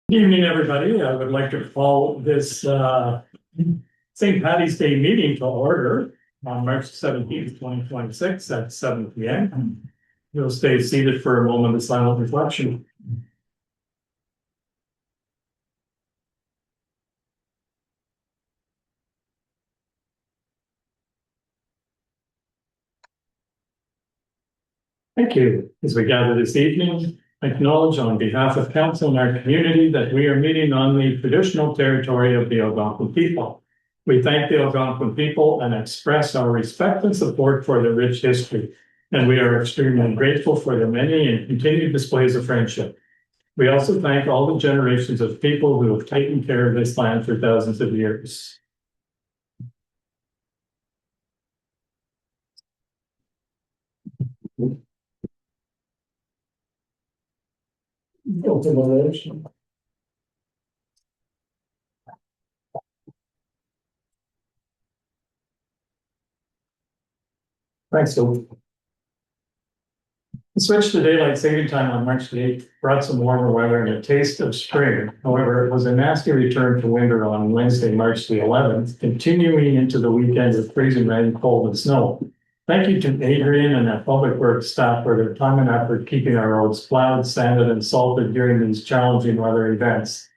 Good evening, everybody. I would like to call this St. Patty's Day meeting to order on March 17th, 2026 at 7 p.m. You'll stay seated for a moment of silent reflection. Thank you. As we gather this evening, I acknowledge on behalf of council and our community that we are meeting on the traditional territory of the Algonquin people. We thank the Algonquin people and express our respect and support for their rich history, and we are extremely grateful for their many and continued displays of friendship. We also thank all the generations of people who have taken care of this land for thousands of years. Thanks, Phil. The switch to daylight saving time on March the 8th brought some warmer weather and a taste of spring. However, it was a nasty return to winter on Wednesday, March the 11th, continuing into the weekend with freezing rain, cold, and snow. Thank you to Adrian and our public works staff for their time and effort keeping our roads plowed, sanded, and salted during these challenging weather events.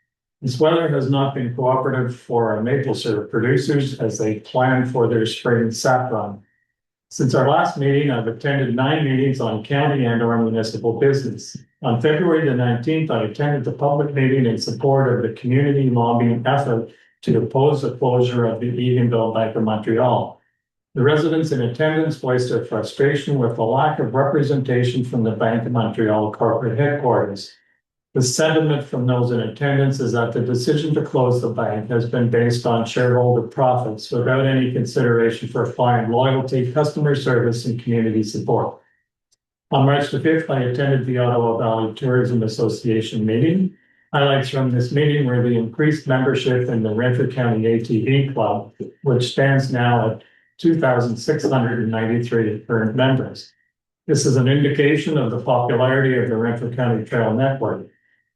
This weather has not been cooperative for our maple syrup producers as they plan for their spring sap run. Since our last meeting, I've attended 9 meetings on county and or municipal business. On February the 19th, I attended the public meeting in support of the community lobbying effort to oppose the closure of the Eganville Bank of Montreal. The residents in attendance voiced their frustration with the lack of representation from the Bank of Montreal corporate headquarters. The sentiment from those in attendance is that the decision to close the bank has been based on shareholder profits without any consideration for client loyalty, customer service, and community support. On March the 5th, I attended the Ottawa Valley Tourism Association meeting. Highlights from this meeting were the increased membership in the Renfrew County ATV Club, which stands now at 2,693 current members. This is an indication of the popularity of the Renfrew County Trail Network.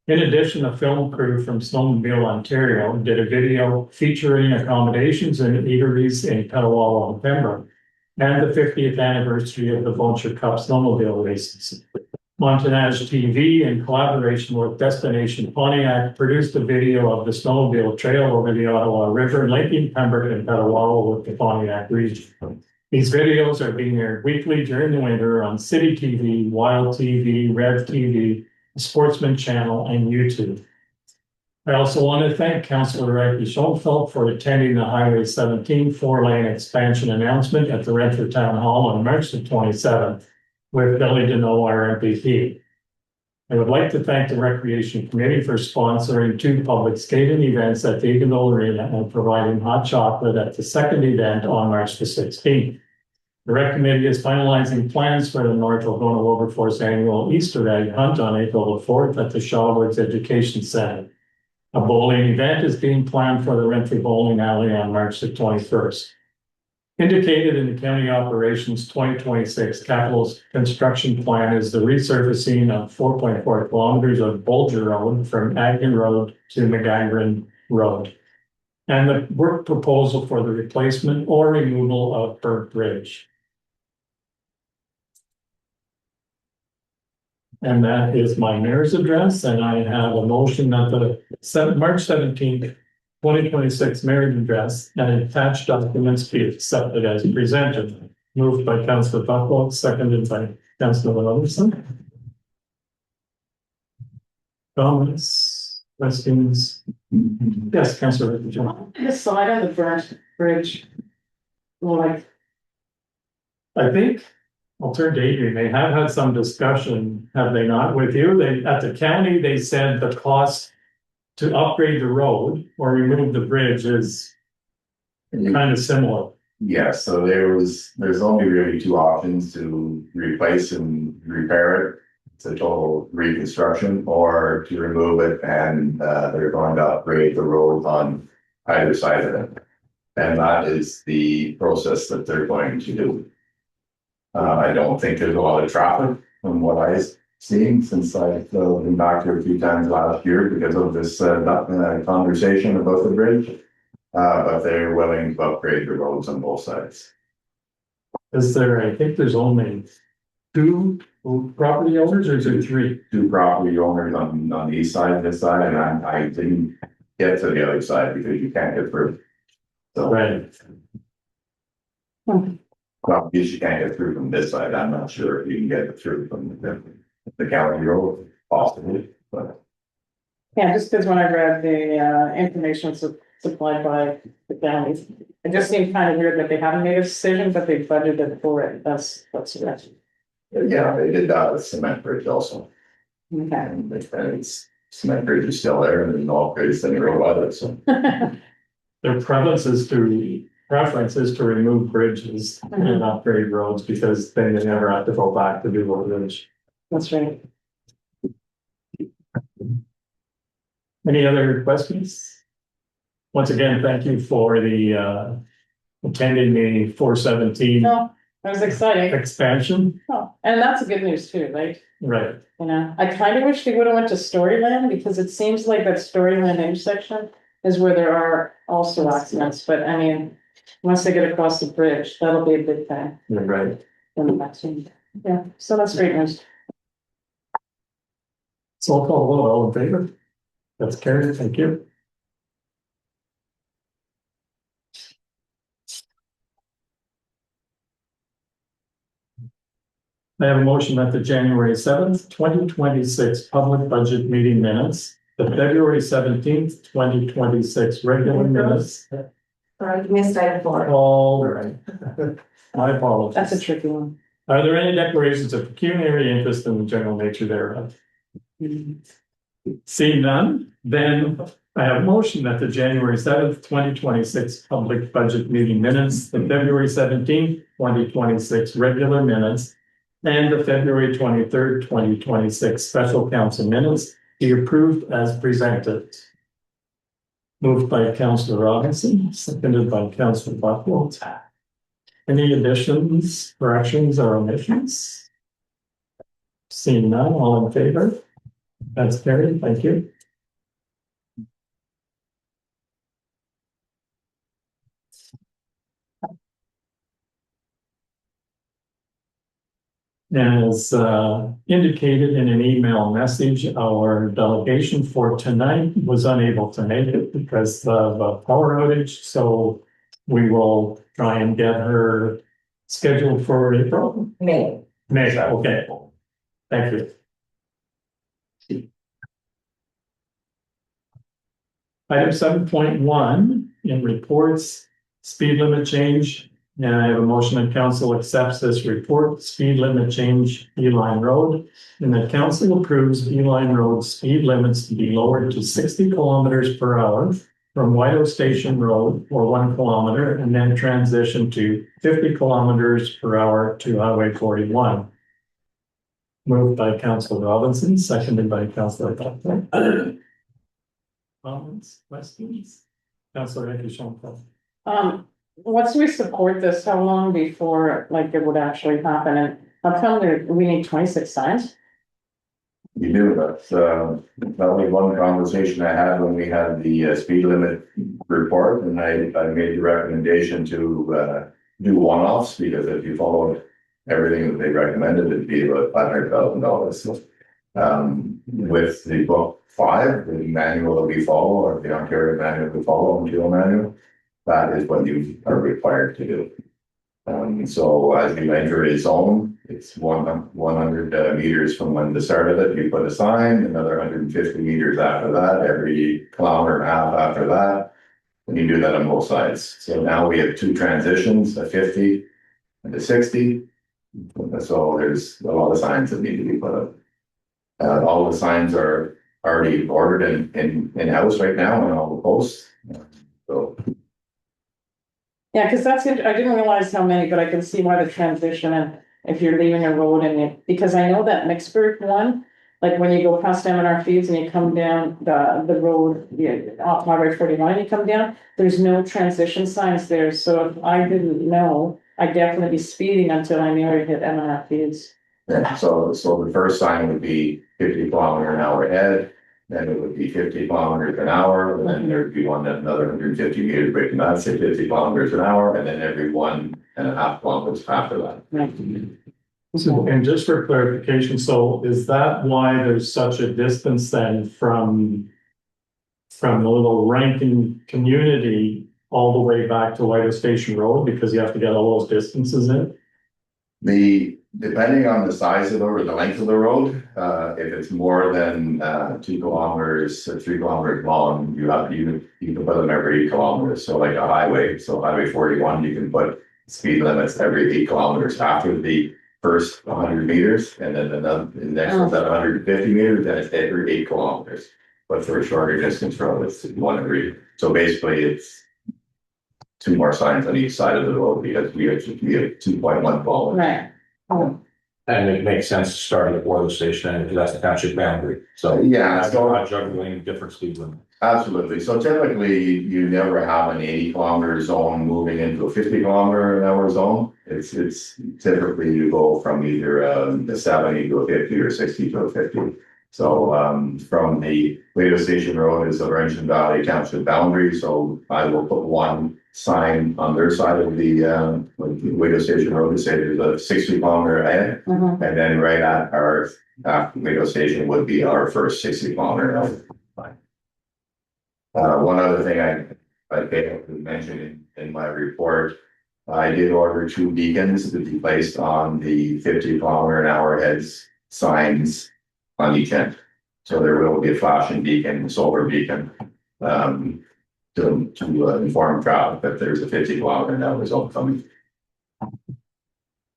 In addition, a film crew from Snowmobile, Ontario did a video featuring accommodations and eateries in Petawawa, Pembroke, and the 50th anniversary of the Vulture Cup snowmobile races. Montagnage TV, in collaboration with Destination Pontiac, produced a video of the snowmobile trail over the Ottawa River, linking Pembroke and Petawawa with the Pontiac region. These videos are being aired weekly during the winter on City TV, Wild TV, Rev TV, Sportsman Channel, and YouTube. I also want to thank Councillor Reiki Schoenfeld for attending the Highway 17 4-lane expansion announcement at the Renfrew Town Hall on March the 27th with Billy Deneau, our MPP. I would like to thank the Recreation Committee for sponsoring 2 public skating events at the Eganville Arena and providing hot chocolate at the second event on March the 16th. The Rec Committee is finalizing plans for the North Algona Wilberforce annual Easter egg hunt on April the 4th at the Shawwoods Education Center. A bowling event is being planned for the Renfrew Bowling Alley on March the 21st. Indicated in the County Operations 2026 capital construction plan is the resurfacing of 4.4 kilometers of Bolger Road from Agnew Road to McGagran Road, and the work proposal for the replacement or removal of Burke Bridge. And that is my mayor's address, and I have a motion that the March 17th, 2026 mayor's address and attached documents be accepted as presented. Moved by Councillor Buckle, seconded by Councillor Wilson. Comments, questions? Yes, Councillor. This side of the Burke Bridge, like, I think I'll turn to Adrian. They have had some discussion, have they not, with you? At the county, they said the cost to upgrade the road or remove the bridge is kind of similar. Yeah, so there's only really 2 options: to replace and repair it. It's a total reconstruction, or to remove it, and they're going to upgrade the road on either side of it. And that is the process that they're going to do. I don't think there's a lot of traffic from what I seen since I've been back here a few times last year because of this conversation about the bridge. But they're willing to upgrade the roads on both sides. Is there, I think there's only two property owners, or is there three? Two property owners on the east side, this side, and I didn't get to the other side because you can't get through. So, Right. well, because you can't get through from this side, I'm not sure if you can get through from the county road, possibly, but. Yeah, just because when I read the information supplied by the counties, it just seemed kind of weird that they haven't made a decision, but they budgeted for it. That's right. Yeah, they did that with Cement Bridge also. Okay. And it's Cement Bridge is still there and there's no upgrades anywhere about it, so. Their preference is to remove bridges and upgrade roads, because then they never have to go back to do a bridge. That's right. Any other questions? Once again, thank you for the attending the 417 No, that was exciting. expansion. Oh, and that's good news too, right? Right. You know, I kind of wish they would have went to Storyland, because it seems like that Storyland intersection is where there are also accidents, but I mean, once they get across the bridge, that'll be a big thing. You're right. In the vaccine. Yeah, so that's great news. So I'll call a vote, all in favor? That's carried, thank you. I have a motion that the January 7th, 2026 public budget meeting minutes, the February 17th, 2026 regular minutes. Sorry, you missed item 4. All right. My apologies. That's a tricky one. Are there any declarations of pecuniary interest in the general nature thereof? Seeing none, then I have a motion that the January 7th, 2026 public budget meeting minutes, the February 17th, 2026 regular minutes, and the February 23rd, 2026 special council minutes be approved as presented. Moved by Councillor Robinson, seconded by Councillor Buckland. Any additions, corrections, or omissions? Seeing none, all in favor? That's carried, thank you. As indicated in an email message, our delegation for tonight was unable to make it because of a power outage. So we will try and get her scheduled for April. May. May, okay. Thank you. Item 7.1 in reports, speed limit change. And I have a motion that council accepts this report, speed limit change Beeline Road. And that council approves Beeline Road speed limits to be lowered to 60 kilometers per hour from White Station Road for 1 kilometer, and then transition to 50 kilometers per hour to Highway 41. Moved by Councillor Robinson, seconded by Councillor Buckland. Comments, questions? Councillor Eckes. Once we support this, how long before like it would actually happen, and how come we need 26 signs? You do, that's not only one conversation I had when we had the speed limit report, and I made the recommendation to do one-offs, because if you followed everything that they recommended, it'd be about $500,000. With the book 5, the manual that we follow, or the Ontario manual we follow, Ontario manual, that is what you are required to do. So as you enter a zone, it's 100 meters from when the start of it, you put a sign, another 150 meters after that, every kilometer and a half after that. And you do that on both sides. So now we have 2 transitions, a 50 and a 60. So there's a lot of signs that need to be put up. All the signs are already ordered in-house right now on all the posts. So. Yeah, because that's it. I didn't realize how many, but I can see why the transition, and if you're leaving a road and it, because I know that Mixburg one, like when you go past M&R Feeds and you come down the road, off Highway 41, you come down, there's no transition signs there. So if I didn't know, I'd definitely be speeding until I knew I hit M&R Feeds. Yeah, so the first sign would be 50 km/h ahead, then it would be 50 km/h, and then there'd be one at another 150 meters breaking that, say 50 km/h, and then every 1.5 kilometers after that. So, and just for clarification, so is that why there's such a distance then from the little Rankin community all the way back to White Station Road, because you have to get all those distances in? Depending on the size of the or the length of the road, if it's more than 2 kilometers or 3 kilometers long, you can put them every 8 kilometers. So like a highway, so Highway 41, you can put speed limits every 8 kilometers after the first 100 meters, and then the next one's at 150 meters, then it's every 8 kilometers. But for a shorter distance road, it's one every. So basically, it's 2 more signs on each side of the road because we have 2.1 kilometers. Right. Oh, And it makes sense to start at Boiler Station because that's the township boundary. So Yeah, I'm so not juggling different speed limits. absolutely. So typically, you never have an 80-kilometer zone moving into a 50-kilometer/h zone. It's typically you go from either a 70 to a 50 or 60 to a 50. So from the radio station road is the Laurentian Valley Township boundary. So I will put one sign on their side of the radio station road to say there's a 60-kilometer ahead. mhm. And then right at our radio station would be our first 60-kilometer. One other thing I failed to mention in my report, I did order 2 beacons to be placed on the 50-kilometer/h heads signs on each end. So there will be a flashing beacon, solar beacon, to inform traffic that there's a 50-kilometer/h zone coming.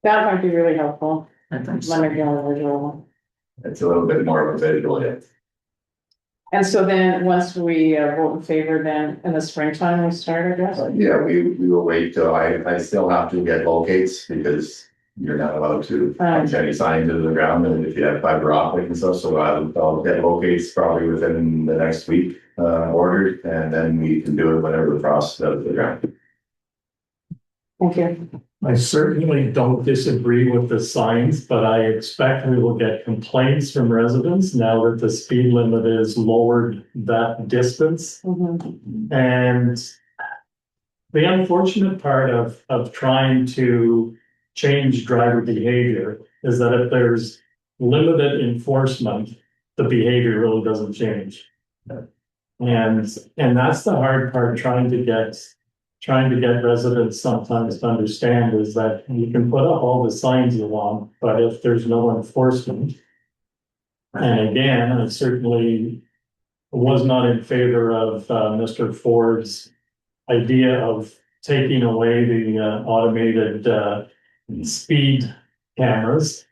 That might be really helpful. I think Let me go over visual. It's a little bit more of a visual hit. And so then, once we vote in favor, then in the springtime, we start, I guess? Yeah, we will wait till I still have to get locates because you're not allowed to punch any signs into the ground, and if you have fiber optic and stuff, so I'll get locates probably within the next week, ordered, and then we can do it whenever the frost does the ground. Thank you. I certainly don't disagree with the signs, but I expect we will get complaints from residents now that the speed limit is lowered that distance. Mhm. And the unfortunate part of trying to change driver behavior is that if there's limited enforcement, the behavior really doesn't change. And that's the hard part, trying to get residents sometimes to understand is that you can put up all the signs you want, but if there's no enforcement. And again, I certainly was not in favor of Mr. Ford's idea of taking away the automated speed cameras,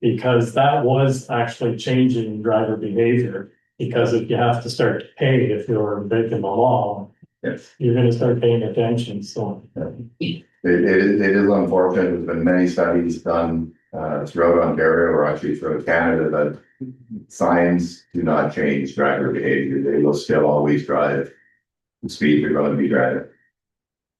because that was actually changing driver behavior. Because if you have to start to pay if you're breaking the law, Yes. you're gonna start paying attention, so. It is unfortunate. There's been many studies done throughout Ontario or actually throughout Canada that signs do not change driver behavior. They will still always drive the speed you're going to be driving.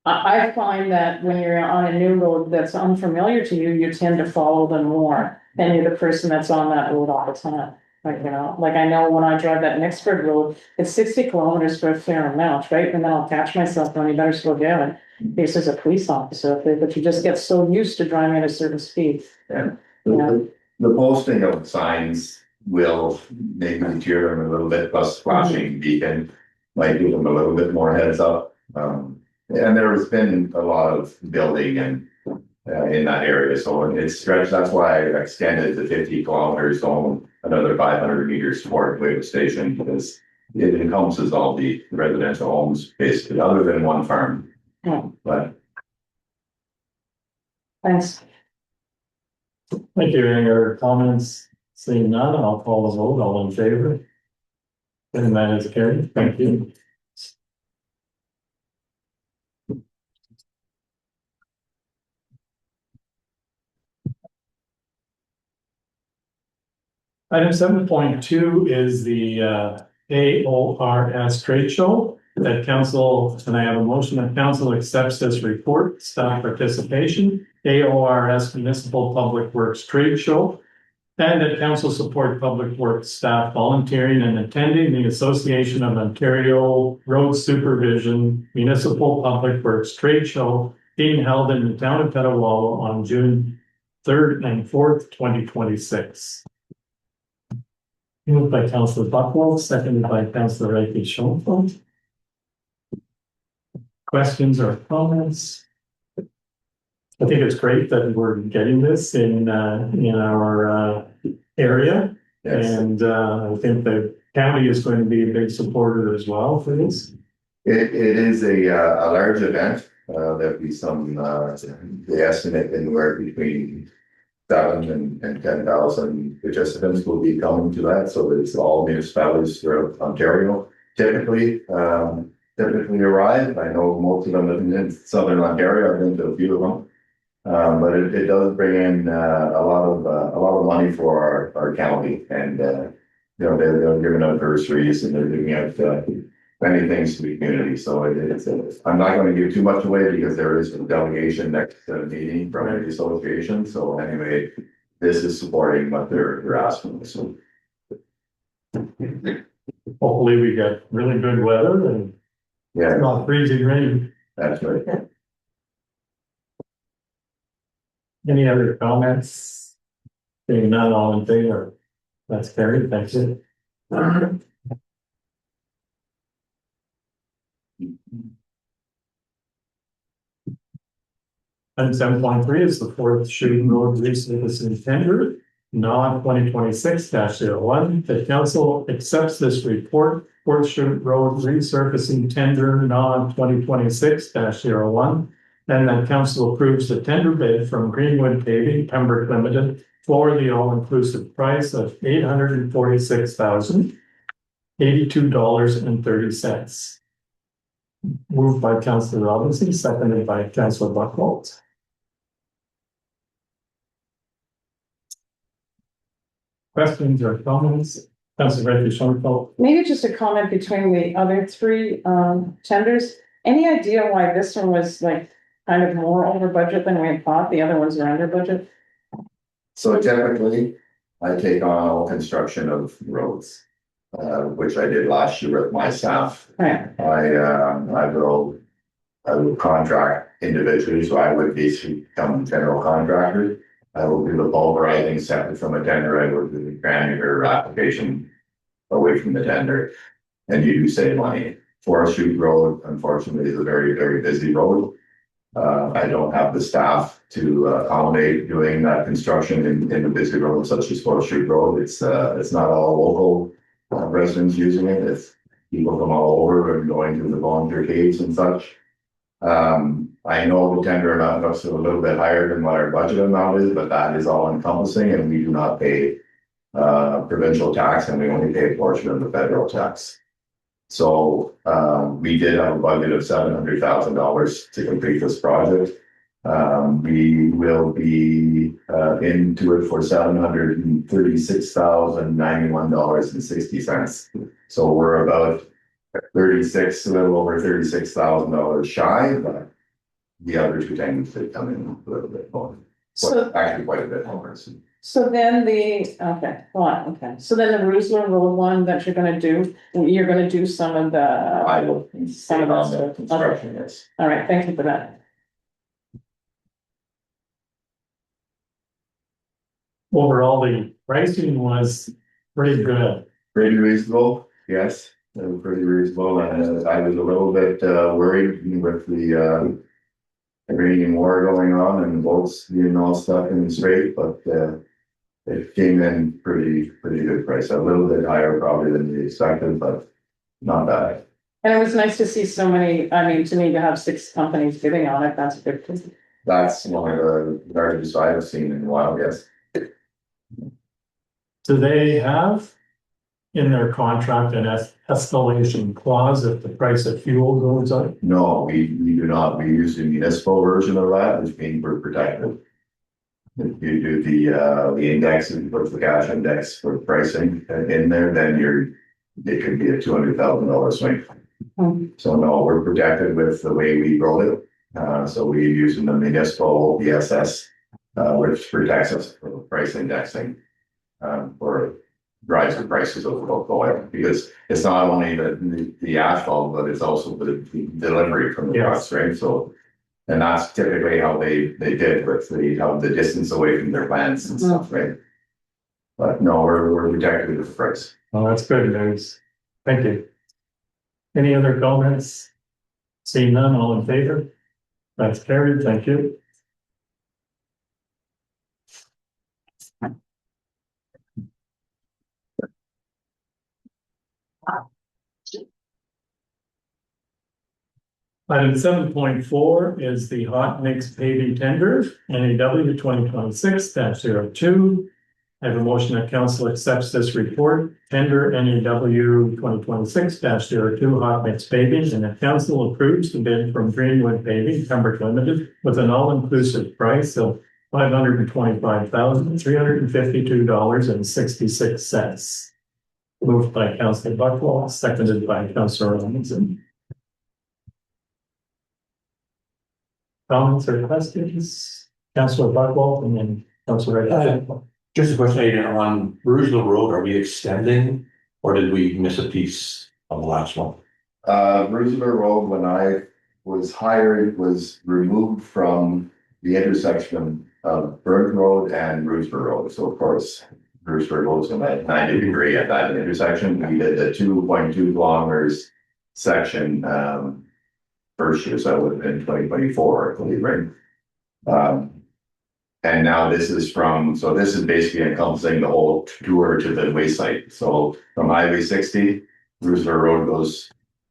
I find that when you're on a new road that's unfamiliar to you, you tend to follow them more than you're the person that's on that road all the time. Like, like I know when I drive that Nexford road, it's 60 kilometers for a fair amount, right? And then I'll catch myself going, you better slow down. Because there's a police officer up there, but you just get so used to driving at a certain speed. Yeah. Yeah. The posting of signs will maybe deter them a little bit, plus flashing beacon might give them a little bit more heads up. And there's been a lot of building and in that area, so it's stretched. That's why I extended the 50-kilometer zone another 500 meters toward Wave Station, because it encompasses all the residential homes basically, other than one farm. Yeah. But Thanks. Thank you. Any other comments? Seeing none, I'll call the vote. All in favor? And that is carried. Thank you. Item 7.2 is the AORS trade show. that council, and I have a motion that council accepts this report, staff participation, AORS Municipal Public Works Trade Show, and that council support public works staff volunteering and attending the Association of Ontario Road Supervision Municipal Public Works Trade Show being held in the town of Petawawa on June 3rd and 4th, 2026. Moved by Councillor Buckwald, seconded by Councillor Ike Schoenfeld. Questions or comments? I think it's great that we're getting this in our area, Yes, and I think the county is going to be a big supporter as well for this. it is a large event, there'll be some, they estimate anywhere between 7,000 and 10,000 participants will be coming to that, so it's all municipalities throughout Ontario. Typically arrive, I know most of them in southern Ontario, I've been to a few of them. But it does bring in a lot of money for our county, and they're giving out bursaries and they're giving out many things to the community. So I'm not going to give too much away because there is a delegation next meeting from the association. So anyway, this is supporting what they're asking. So Hopefully we get really good weather and yeah, not freezing rain. that's right. Any other comments? Being not all in favor, that's carried, thank you. And 7.3 is the fourth shooting road resurfacing tender, non 2026-01. The council accepts this report, fourth shoot road resurfacing tender, non 2026-01. And that council approves the tender bid from Greenwood Paving, Pembroke Limited, for the all-inclusive price of $846,082.30. Moved by Councillor Robinson, seconded by Councillor Buckwald. Questions or comments? Councillor Ike Schoenfeld. Maybe just a comment between the other three tenders. Any idea why this one was like kind of more over budget than we had thought? The other ones were under budget. So typically, I take on all construction of roads, which I did last year with my staff. Right. I will contract individually, so I would basically become general contractor. I will do the bulk writing separate from a tender. I will do the granular application away from the tender, and you do save money. Forest Street Road, unfortunately, is a very, very busy road. I don't have the staff to accommodate doing that construction in the busy roads such as Forest Street Road. It's not all local residents using it. It's people from all over and going to the volunteer caves and such. I know the tender amount looks a little bit higher than what our budget amount is, but that is all encompassing, and we do not pay provincial tax, and we only pay a portion of the federal tax. So we did have a budget of $700,000 to complete this project. We will be into it for $736,091.60. So we're about a little over $36,000 shy, but the other two tenders did come in a little bit more. So, Actually quite a bit more. so then So then the Roosevelt Road one that you're gonna do some of the. I will Some of on the the construction, yes. All right, thank you for that. Overall, the pricing was pretty good. Pretty reasonable, yes, pretty reasonable, and I was a little bit worried with the Iranian war going on and boats being all stuck in the strait, but it came in pretty good price, a little bit higher probably than we expected, but not bad. And it was nice to see so many, I mean, to me, to have 6 companies bidding on it, that's a good thing. That's one of the largest I've seen in a while, yes. Do they have in their contract an escalation clause if the price of fuel goes up? No, we do not. We use the municipal version of that, which means we're protected. If you do the index and put the cash index for pricing in there, then it could be a $200,000 swing. So no, we're protected with the way we wrote it. So we're using the municipal BSS, which protects us from price indexing. Or drives the prices of oil, because it's not only the asphalt, but it's also the delivery from the trucks, right? So, and that's typically how they did with the distance away from their plants and stuff, right? But no, we're protected with the price. Well, that's good news. Thank you. Any other comments? Seeing none, all in favor? That's carried, thank you. Item 7.4 is the hot mix paving tender, NAW 2026-02. I have a motion that council accepts this report, tender NAW 2026-02 hot mix paving, and that council approves the bid from Greenwood Paving, Pembroke Limited, with an all-inclusive price of $525,352.66. Moved by Councillor Buckwall, seconded by Councillor Robinson. Comments or questions? Councillor Buckwall and then Councillor Ray. Just a question, Adrian, on Rougeau Road, are we extending or did we miss a piece on the last one? Roosevelt Road, when I was hired, was removed from the intersection of Burke Road and Roosevelt Road. So of course, Roosevelt Road is at 90° at that intersection. We did the 2.2 kilometers section first year, so that would have been 2024, I believe, right? And now this is this is basically encompassing the whole tour to the wayside. So from Highway 60, Roosevelt Road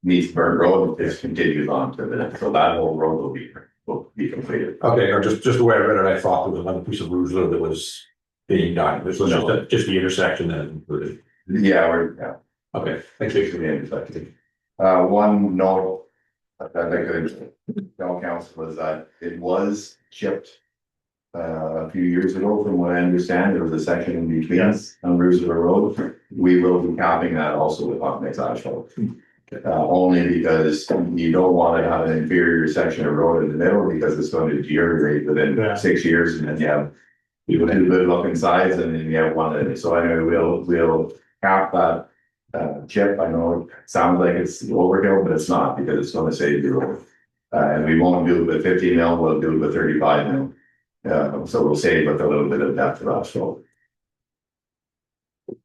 meets Burke Road, it continues on to so that whole road will be completed. Okay, or just the way I read it, I thought there was another piece of Rougeau that was being done. This was just the intersection that included. Yeah, Okay, thank the you. intersection. One note that I could tell council was that it was chipped a few years ago, from what I understand. There was a section in between on Roosevelt Road. We will be capping that also with hot mix asphalt. Only because you don't want to have an inferior section of road in the middle, because it's going to deteriorate within 6 years, and then you have two good looking sides, and then you have one. So anyway, we'll cap that chip. I know it sounds like it's overkill, but it's not, because it's going to save the road. And we won't do it with 50 mil, we'll do it with 35 mil. So we'll save with a little bit of depth of asphalt.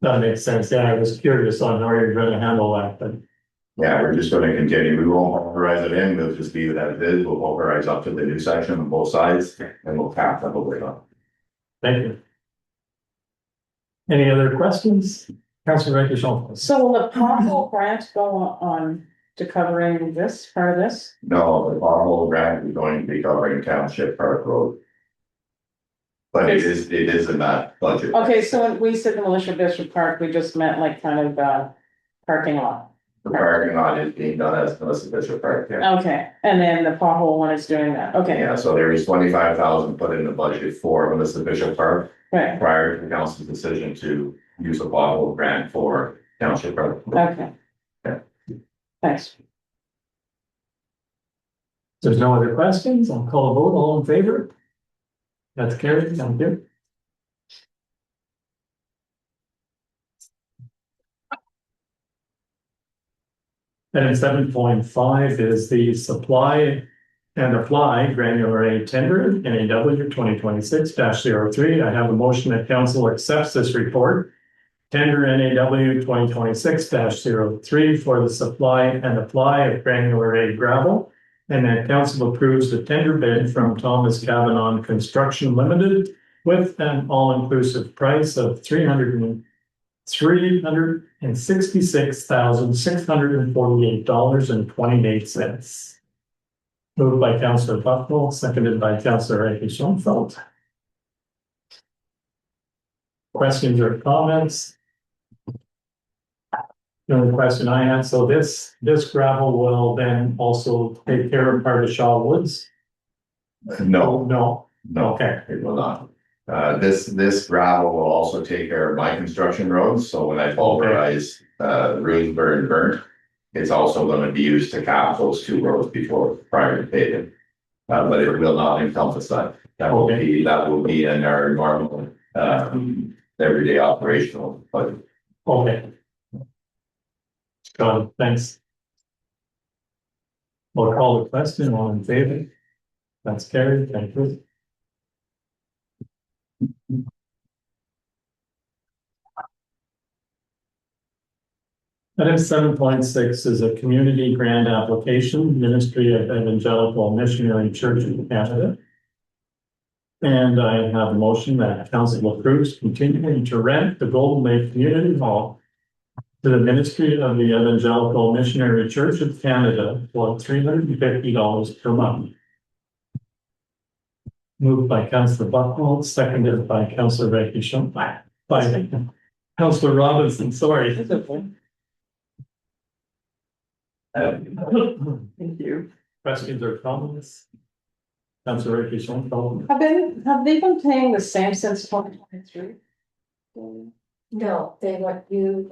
That makes sense. Yeah, I was curious on how you're going to handle that, but Yeah, we're just going to continue. We won't pulverize it in. We'll just leave it as it is. We'll pulverize up to the new section on both sides, and we'll cap that whole way up. thank you. Any other questions? Councillor Ray. So will the pothole grant go on to covering this, part of this? No, the pothole grant is going to be covering Township Park Road. But it is in that budget. Okay, so when we said the Militia District Park, we just meant like kind of parking lot. The parking lot is being done as Melissa Bishop Park, yeah. Okay, and then the pothole one is doing that, okay, Yeah, so there was 25,000 put in the budget for Melissa Bishop Park right, prior to the council's decision to use a pothole grant for Township Park. okay. Yeah. Thanks. There's no other questions. I'll call a vote. All in favor? That's carried. Thank you. Item 7.5 is the supply and apply granular A tender, NAW 2026-03. I have a motion that council accepts this report. Tender NAW 2026-03 for the supply and apply of granular A gravel. And that council approves the tender bid from Thomas Cavanon Construction Limited with an all-inclusive price of $366,648.28. Moved by Councillor Bucknell, seconded by Councillor Ray Schoenfeld. Questions or comments? The only question I had, so this gravel will then also take care of part of Shaw Woods? No, No, no, okay, it will not. This gravel will also take care of my construction roads. So when I pulverize Roosevelt and Burnt, it's also gonna be used to cap those two roads before, prior to paving. But it will not encompass that. That will be in our normal, everyday operational budget. Okay. Got it, thanks. We'll call the question, all in favor? That's carried, thank you. Item 7.6 is a community grant application, Ministry of Evangelical Missionary Church of Canada. And I have a motion that council approves continuing to rent the Golden Lake Community Hall to the Ministry of the Evangelical Missionary Church of Canada for $350 per month. Moved by Councillor Buckhold, seconded by Councillor Rekishon, by Councillor Robinson, sorry. Thank you. Questions or comments? Councillor Rekishon, call. Have they been paying the same since 2023? No, they want you,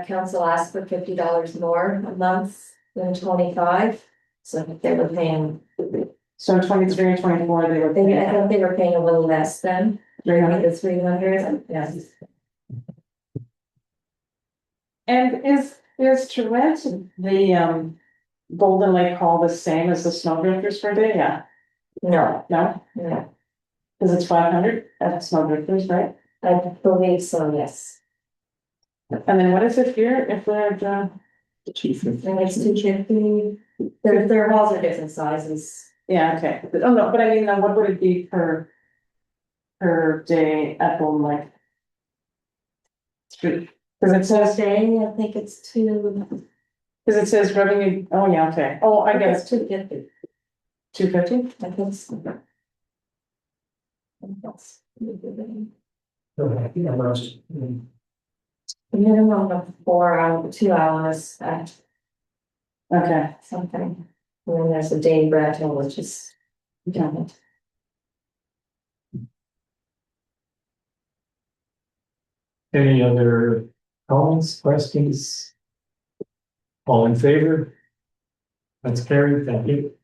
council asked for $50 more a month than 25. So they were paying, So in 23 and 24, they were I paying think they were paying a little less than 300. the 300, yes. And is to rent the Golden Lake Hall the same as the Snowdrifters for a day? Yeah. No, No? no, Because it's 500 at Snowdrifters, right? I believe so, yes. And then what is it here if we're at I think it's 250. Their halls are different sizes. yeah, okay. Oh, no, but I mean, what would it be per day at Golden Lake? Because it says, Day, I think it's because it says revenue, oh, yeah, okay. Oh, I guess 250. 250? I think so. That's a minimum of 4 hours, 2 hours at Okay. something. And then there's a day rental, which is done. Any other comments, questions? All in favor? That's carried, thank you.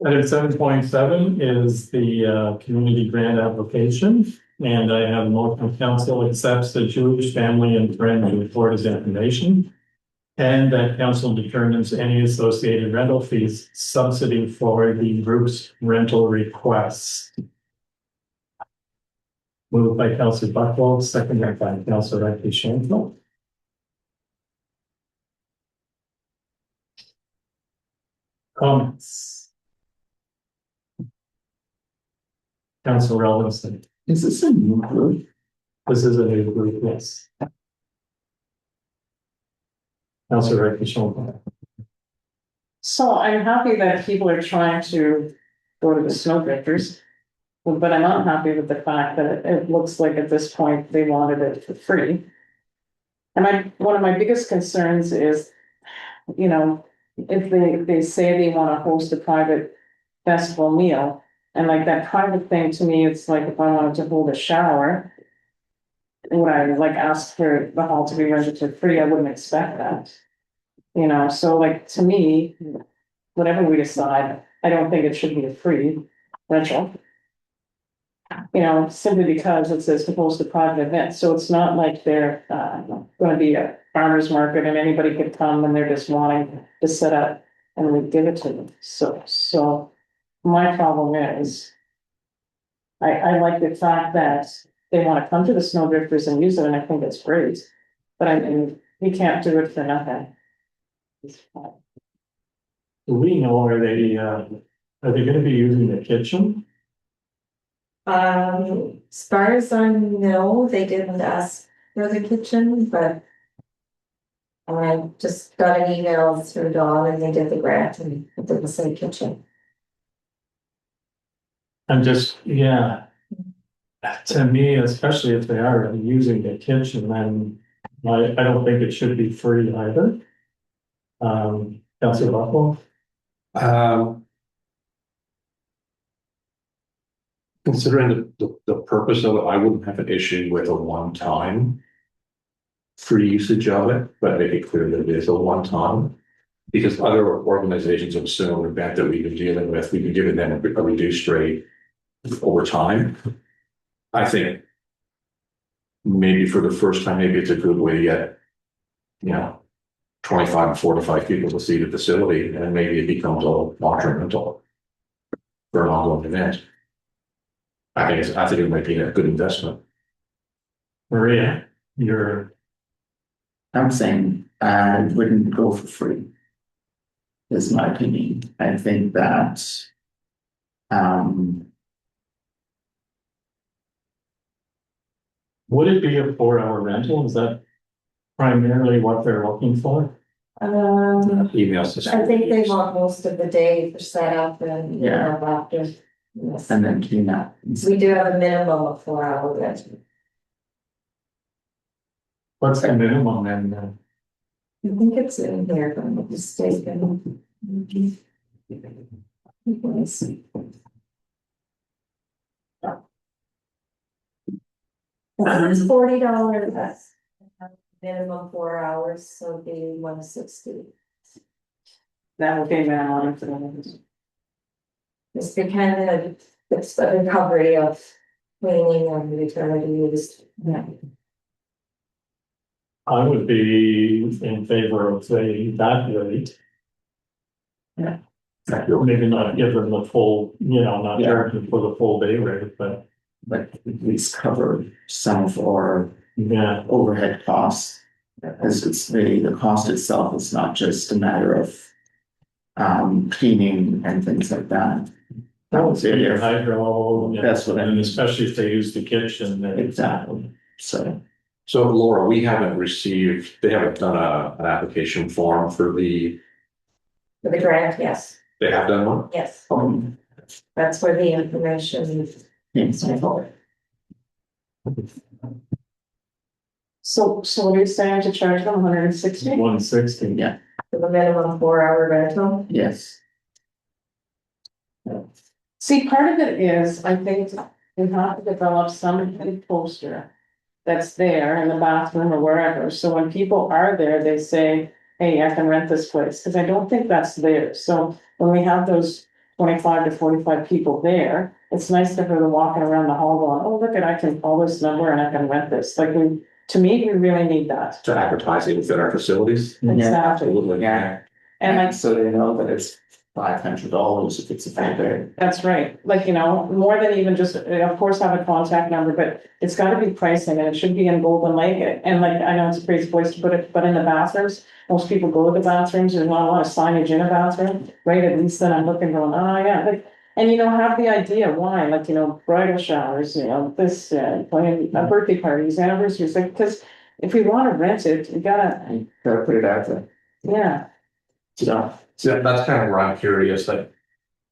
Item 7.7 is the community grant application, and I have a motion council accepts the Jewish Family and Friends report as information, and that council determines any associated rental fees subsidy for the group's rental requests. Moved by Councillor Buckwald, seconded by Councillor Rekishon. Comments? Councillor Robinson, is this a new group? This is a new group, yes. Councillor Rekishon. So I'm happy that people are trying to go to the Snowdrifters. But I'm not happy with the fact that it looks like at this point they wanted it for free. And one of my biggest concerns is, you know, if they say they want to host a private festival meal, and like that private thing to me, it's like if I wanted to hold a shower, would I like ask for the hall to be rented for free? I wouldn't expect that. You know, so like to me, whatever we decide, I don't think it should be a free rental. You know, simply because it says to host a private event, so it's not like they're gonna be a farmer's market and anybody could come and they're just wanting to set up and we give it to them, so my problem is I like the fact that they wanna come to the Snowdrifters and use it, and I think it's great, but I mean, we can't do it for nothing. Do we know, are they gonna be using the kitchen? As far as I know, they didn't ask for the kitchen, but I just got an email through Dawn and they did the grant and it didn't say kitchen. I'm just, yeah. To me, especially if they are using the kitchen, then I don't think it should be free either. Councillor Buckle? Considering the purpose of it, I wouldn't have an issue with a one-time free usage of it, but make it clear that it is a one-time. Because other organizations of a similar event that we've been dealing with, we've been giving them a reduced rate over time. I think maybe for the first time, maybe it's a good way to get, 25 to 45 people to see the facility, and maybe it becomes a long-term rental for an ongoing event. I think it might be a good investment. Maria, you're, I'm saying I wouldn't go for free. Is my opinion. I think that would it be a 4-hour rental? Is that primarily what they're looking for? Emails. I think they want most of the day for setup and, after. Yes. and then clean up. We do have a minimum of 4 hour rental. What's the minimum then? I think it's in here, if I'm not mistaken. Let's see. It's $40, that's minimum 4 hours, so it'd be 160. That will be minimum for them. It's the kind of, it's the recovery of cleaning and utility use. Yeah. I would be in favor of that rate. Maybe not give them the full, not charging for the full day rate, but At least cover some of our yeah. overhead costs. As it's the cost itself is not just a matter of cleaning and things like that. That would be your Exactly. hydro. That's what I mean. Especially if they use the kitchen. then- So Laura, they haven't done an application form for For the grant, yes, they have done one? yes, um, that's where the information is. yes, So what are you saying to charge them 160? 160. yeah, For the minimum 4 hour rental. yes. See, part of it is, I think we have to develop some kind of poster that's there in the bathroom or wherever, so when people are there, they say, hey, I can rent this place, because I don't think that's there. So when we have those 25 to 45 people there, it's nice to have them walking around the hall going, oh, look at, I can call this number and I can rent this. Like, to me, we really need that. To advertise it within our facilities? Exactly. Yeah, And like, so they know that it's $500 if it's a full day. that's right, like, more than even just, of course, have a contact number, but it's gotta be pricing and it should be in Golden Lake. And like, I know it's a crazy place to put it, but in the bathrooms, most people go to the bathrooms, there's not a lot of signage in a bathroom, right? At least then I'm looking going, oh, yeah, like, and have the idea why, like, bridal showers, this, playing birthday parties, anniversaries, like, because if we wanna rent it, we gotta, Gotta put it out there. yeah. So that's kind of where I'm curious, like,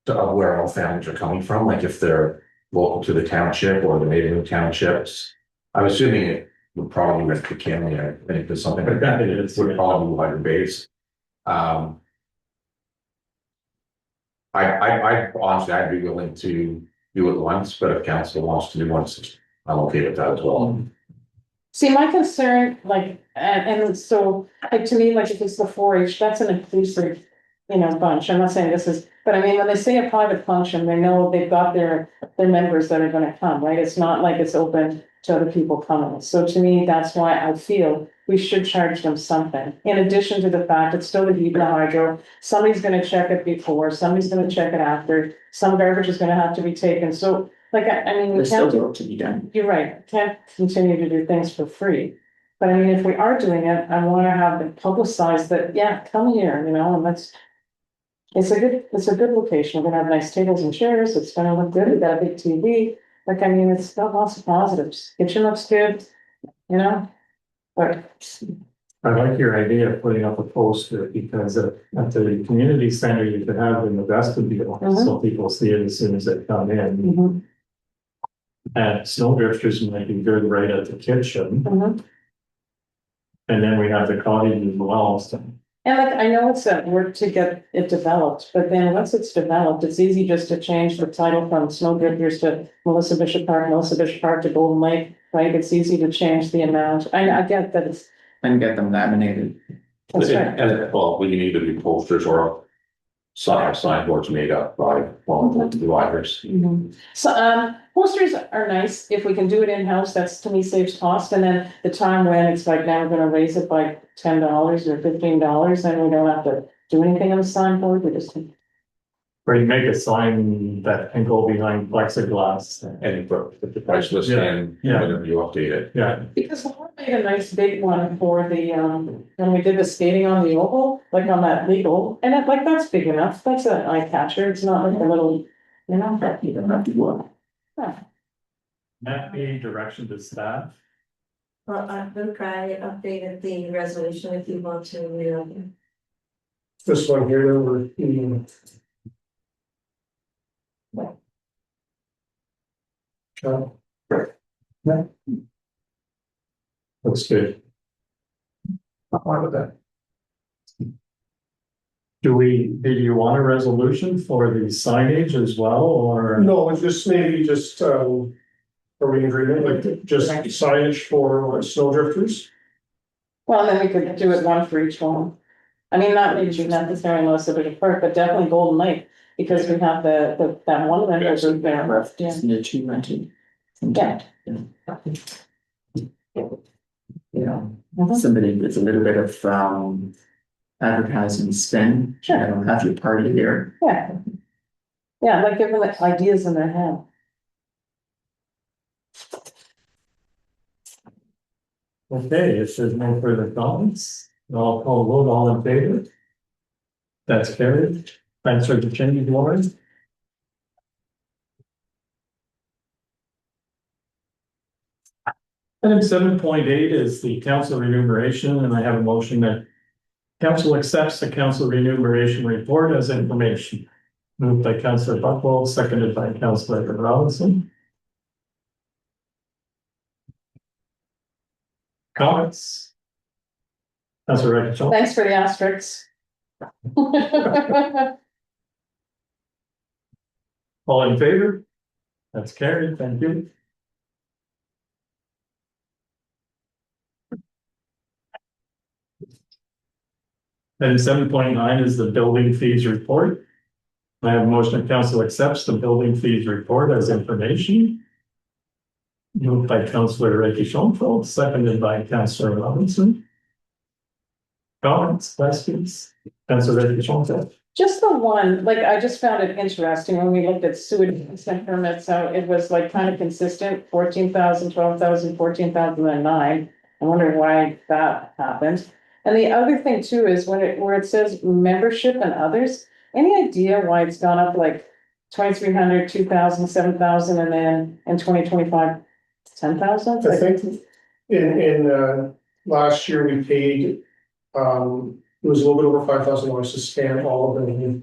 of where all families are coming from, like if they're local to the township or the neighboring townships. I'm assuming it would probably with McKinley, I think there's something like that, it would probably be wider base. I honestly, I'd be willing to do it once, but if council wants to do once, I'm okay with that as well. See, my concern, like, and so, like, to me, like, if it's the 4-H, that's an inclusive, bunch. I'm not saying this is, but I mean, when they say a private function, they know they've got their members that are gonna come, right? It's not like it's open to other people coming. So to me, that's why I feel we should charge them something. In addition to the fact it's still the heat and the hydro, somebody's gonna check it before, somebody's gonna check it after, some garbage is gonna have to be taken. So, like, I mean, we There's still can't, work to be done. you're right, can't continue to do things for free. But I mean, if we are doing it, I wanna have it publicized that, yeah, come here, and let's. It's a good location, we're gonna have nice tables and chairs, it's gonna look good, we got a big TV, like, I mean, it's got lots of positives, kitchen looks good, but. I like your idea of putting up a poster because at the community center, you could have in the vestibule, so people see it as soon as they come in. Mhm, And snowdrifters might be good right at the kitchen. mhm. And then we have the cottage as well, so And like, I know it's that work to get it developed, but then once it's developed, it's easy just to change the title from Snowdrifters to Melissa Bishop Park to Golden Lake, right? It's easy to change the amount. I get that it's, And get them laminated. that's right. And, well, we need to be posters or signboards made up by one of the providers. Mhm. So, posters are nice, if we can do it in-house, that's to me saves cost, and then the time when it's like, now we're gonna raise it by $10 or $15, then we don't have to do anything on the signboard, we just. Or you make a sign that can go behind plexiglass. And if the price list in, Yeah. whenever you update it. Yeah, Because Laura made a nice big one for the, when we did the skating on the oval, like on that legal, and it, like, that's big enough, that's an eye catcher, it's not like a little, you know. You don't have to work. that be direction to staff. Well, Luke, I updated the resolution if you want to, This one here, that we're, Looks good. Fine with that. Do you want a resolution for the signage as well, or? no, it's just maybe just, are we in agreement, like, just signage for snowdrifters? Well, then we could do it one for each one. I mean, not maybe not necessarily Melissa Bishop Park, but definitely Golden Lake, because we have that one rental group there, yeah. Isn't it too rented? Yeah. You know, Mhm. somebody with a little bit of, advertising spin. Sure. You know, have your party there. Yeah. Yeah, like give them the ideas in their head. Okay, if there's no further comments, I'll call a vote, all in favor? That's carried. Thanks for the change, Lauren. Item 7.8 is the council remuneration, and I have a motion that council accepts the council remuneration report as information. Moved by Councillor Buckwell, seconded by Councillor Robinson. Comments? Councillor Rachel. Thanks for the asterisks. All in favor? That's carried, thank you. Item 7.9 is the building fees report. I have a motion that council accepts the building fees report as information. Moved by Councillor Ricky Schoenfeld, seconded by Councillor Robinson. Comments, questions? Councillor Ricky Schoenfeld. Just the one, like, I just found it interesting when we looked at sewage consent permits, how it was like kind of consistent, 14,000, 12,000, 14,009. I wonder why that happened. And the other thing too is where it says membership and others, any idea why it's gone up like 2,300, 2,000, 7,000, and then in 2025, 10,000? I think in last year we paid, it was a little bit over $5,000 to scan all of the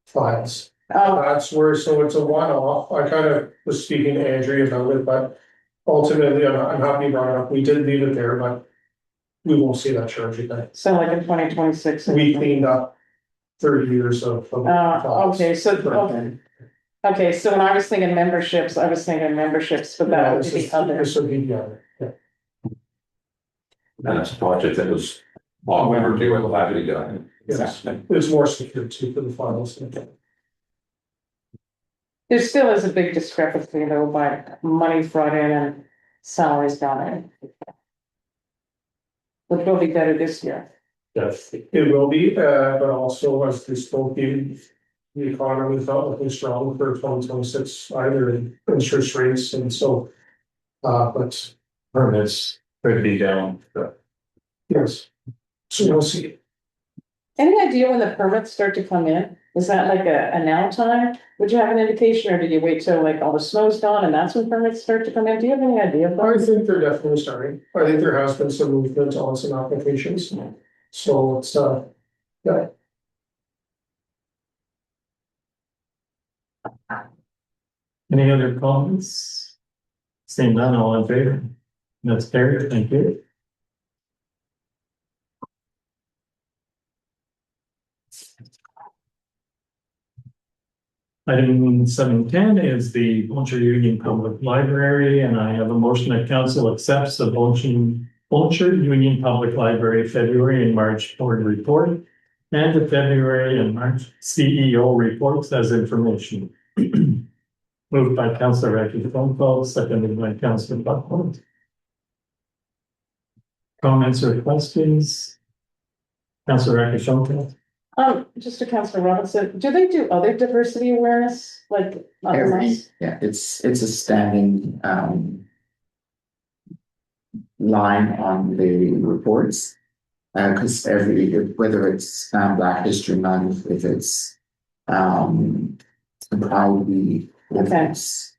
files. Oh, That's where, so it's a one-off. I kind of was speaking to Andrea about it, but ultimately, I'm happy you brought it up. We did leave it there, but we won't see that charge again. so like in 2026. We cleaned up 30 years of files. Okay, so, okay, so when I was thinking memberships, but that would be the other. This would be the other, yeah. And that's a project that was long overdue and will have to be done. Yes, it's more secure too for the files. There still is a big discrepancy though by money brought in and salaries gone in. Which will be better this year. Yes. It will be, but also as we spoke, the economy is not looking strong for 2026 either in interest rates and so. But Permits could be down. yes, so we'll see. Any idea when the permits start to come in? Is that like a now time? Would you have an indication or did you wait till like all the snow's gone and that's when permits start to come in? Do you have any idea? I think they're definitely starting. I think there has been some movement on some applications. So it's, yeah. Any other comments? Seeing none, all in favor? That's carried, thank you. Item 710 is the Bolger Union Public Library, and I have a motion that council accepts the Bolger Union Public Library February and March board report and the February and March CEO reports as information. Moved by Councillor Recchi Phone, seconded by Councillor Buckland. Comments or questions? Councillor Recchi Phone. Just to Councillor Robinson, do they do other diversity awareness, like? Yeah, it's a standing, line on the reports. Cause whether it's, Black History Month, if it's, Pride Week, if Okay. it's,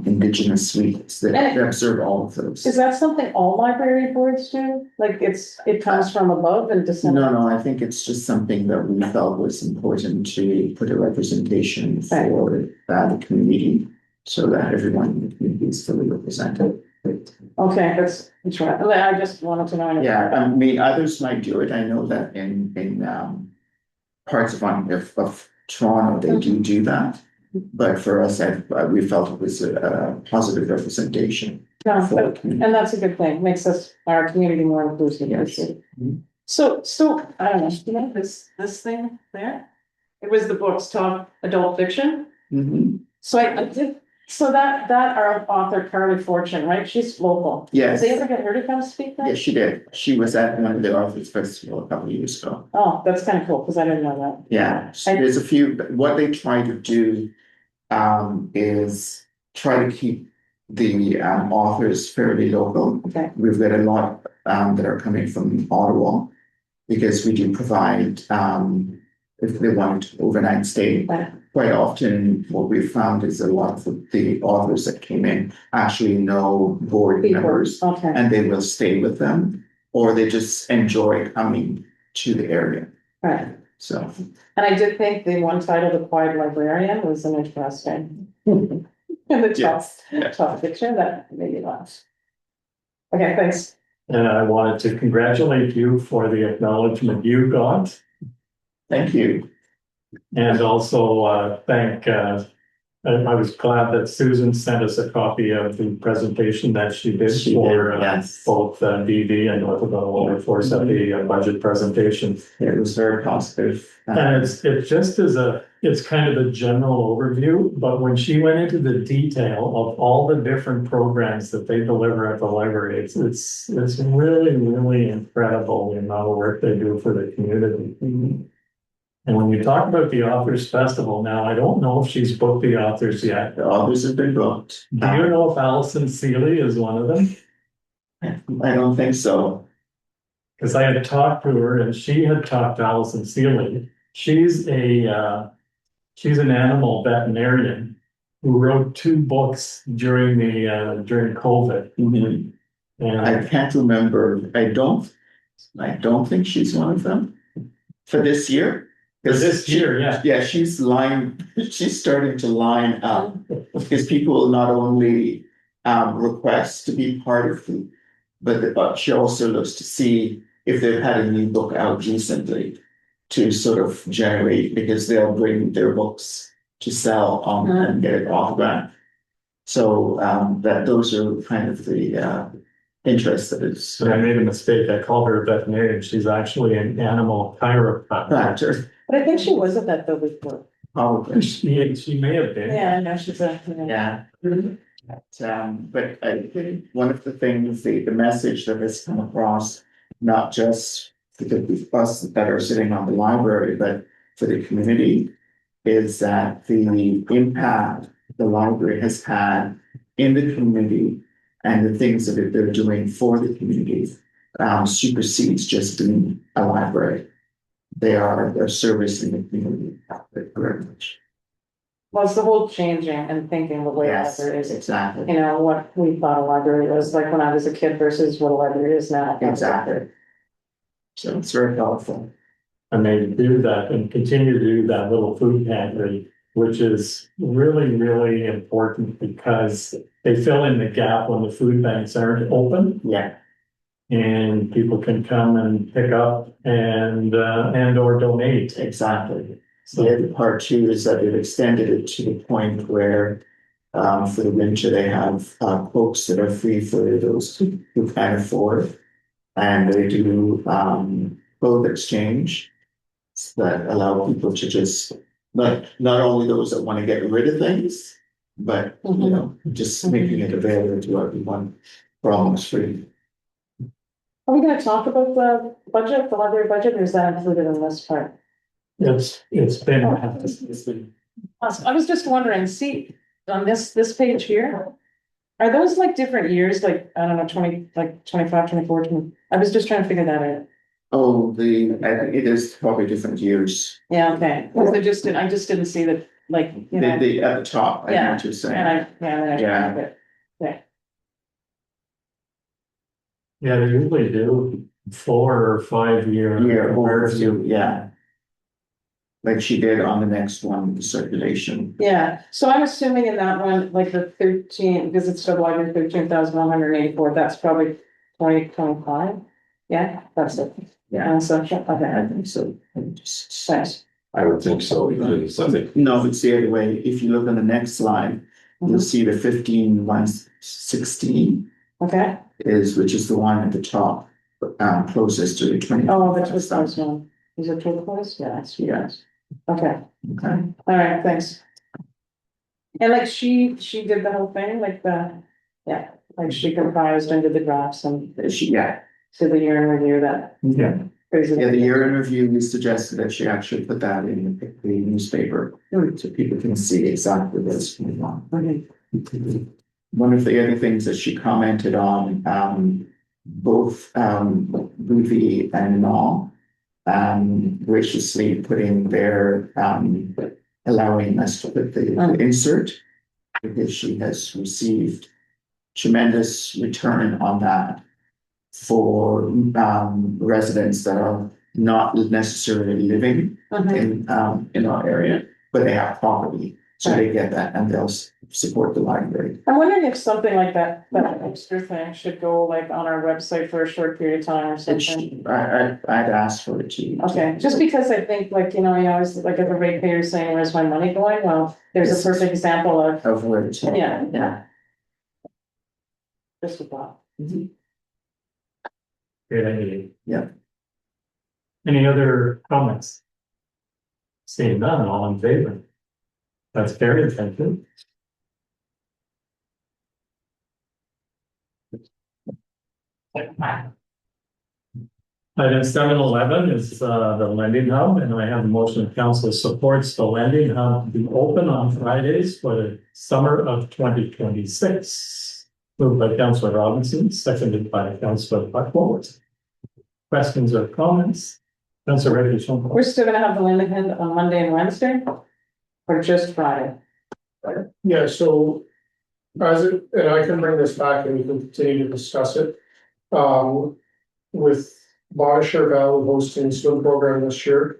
Indigenous Weeks, they observe all of those. Is that something all library boards do? Like it comes from above and descends? No, I think it's just something that we felt was important to put a representation for the community so that everyone in the community is fully represented. Okay, that's right. I just wanted to know. Yeah, I mean, others might do it. I know that in parts of Toronto, they do that. But for us, we felt it was a positive representation. No, for the community. and that's a good thing. Makes our community more inclusive. Yes. So I don't know, you know, this thing there? It was the books talk adult fiction. Mhm. So I did, so that our author Carly Fortune, right? She's local. Yes. Did they ever get her to come speak then? Yes, she did. She was at one of the Authors Festival a couple of years ago. Oh, that's kind of cool, because I didn't know that. Yeah, so there's a few, what they try to do is try to keep the authors fairly local. Okay. We've got a lot that are coming from Ottawa because we do provide if they want overnight stay. Right. Quite often what we've found is a lot of the authors that came in actually know board members Okay. and they will stay with them or they just enjoy coming to the area. Right. So. And I did think the one title, The Quiet Librarian, was an interesting. And the top picture that made me laugh. Okay, thanks. And I wanted to congratulate you for the acknowledgement you got. Thank you. And also thank, I was glad that Susan sent us a copy of the presentation that she did for yes. both DV and Algona Wilberforce at the budget presentation. It was very positive. And it just is it's kind of a general overview, but when she went into the detail of all the different programs that they deliver at the library, it's really, really incredible the amount of work they do for the community. And when you talk about the Authors Festival now, I don't know if she's booked the authors yet. The authors have been booked. Do you know if Allison Seeley is one of them? I don't think so. Because I had talked to her and she had talked to Allison Seeley. She's an animal veterinarian who wrote 2 books during COVID. Mm-hmm. And I can't remember. I don't think she's one of them for this year. for this year, yeah. Yeah, she's starting to line up because people will not only request to be part of it, but she also looks to see if they've had a new book out recently to sort of generate, because they'll bring their books to sell and get it autographed. So those are kind of the interests that it's. So I made a mistake. I called her a veterinarian. She's actually an animal chiropractor. But I think she was a vet though before. Probably. She may have been. Yeah, I know she's a. Yeah. But I think one of the things, the message that has come across, not just for the us that are sitting on the library, but for the community, is that the impact the library has had in the community and the things that they're doing for the community supersedes just being a library. They're servicing the community very much. Well, it's the whole changing and thinking the way a Yes, library is. exactly. You know, what we thought a library was like when I was a kid versus what a library is now. Exactly. So it's very powerful. And they do that and continue to do that little food pantry, which is really, really important because they fill in the gap when the food banks aren't open. Yeah. And people can come and pick up and or donate. Exactly. The other part too is that it extended it to the point where for the winter, they have quotes that are free for those who can't afford. And they do clothes exchange that allow people to just, not only those that want to get rid of things, but you know, just making it available to everyone for almost free. Are we gonna talk about the budget, the library budget, or is that included in this part? It's been, I was just wondering, see, on this page here, are those like different years, like, I don't know, 25, 24, 20? I was just trying to figure that out. Oh, I think it is probably different years. Yeah, okay, because I just didn't see that, like, you know, They at the top, I know what you're saying. yeah. yeah, they usually do 4 or 5 year. Yeah, comparison. overview, yeah. Like she did on the next one, the circulation. Yeah, so I'm assuming in that one, like the 13 visits to the library, 13,184, that's probably 2025. Yeah, that's it. Yeah. So, okay, I think so. thanks. I would think so, because I think No, it's the other way. If you look on the next slide, you'll see the 15,116 Okay, which is the one at the top, closest to the 20. oh, that's was those one. Is it turquoise? Yeah, it's Yes. okay, Okay. all right, thanks. And like she did the whole thing, like yeah, like she comprised and did the graphs and Yeah, did the year in review that. Yeah, Crazy. the year in review, we suggested that she actually put that in the newspaper so people can see exactly what's going on. Okay. One of the other things that she commented on, both Ruthie and Ma, graciously putting their allowing us to put the insert because she has received tremendous return on that for residents that are not necessarily living in our area, but they have property. So they get that and they'll support the library. I'm wondering if something like that extra thing should go like on our website for a short period of time or something. I'd ask for it to. Okay, just because I think like, you know, I always like if a ratepayer is saying, where's my money going? Well, there's a perfect example of, where it's. yeah. Just a thought. great idea. Yeah. Any other comments? Seeing none, all in favor? That's very effective. Item 711 is the lending hub, and I have a motion of council supports the lending hub to be open on Fridays for the summer of 2026. Moved by Councillor Robinson, seconded by Councillor Buckles. Questions or comments? Councillor Reddy. We're still gonna have the landing hand on Monday and Wednesday? Or just Friday? Yeah, so and I can bring this back and we can continue to discuss it. With Bonisher Valley hosting swim program this year,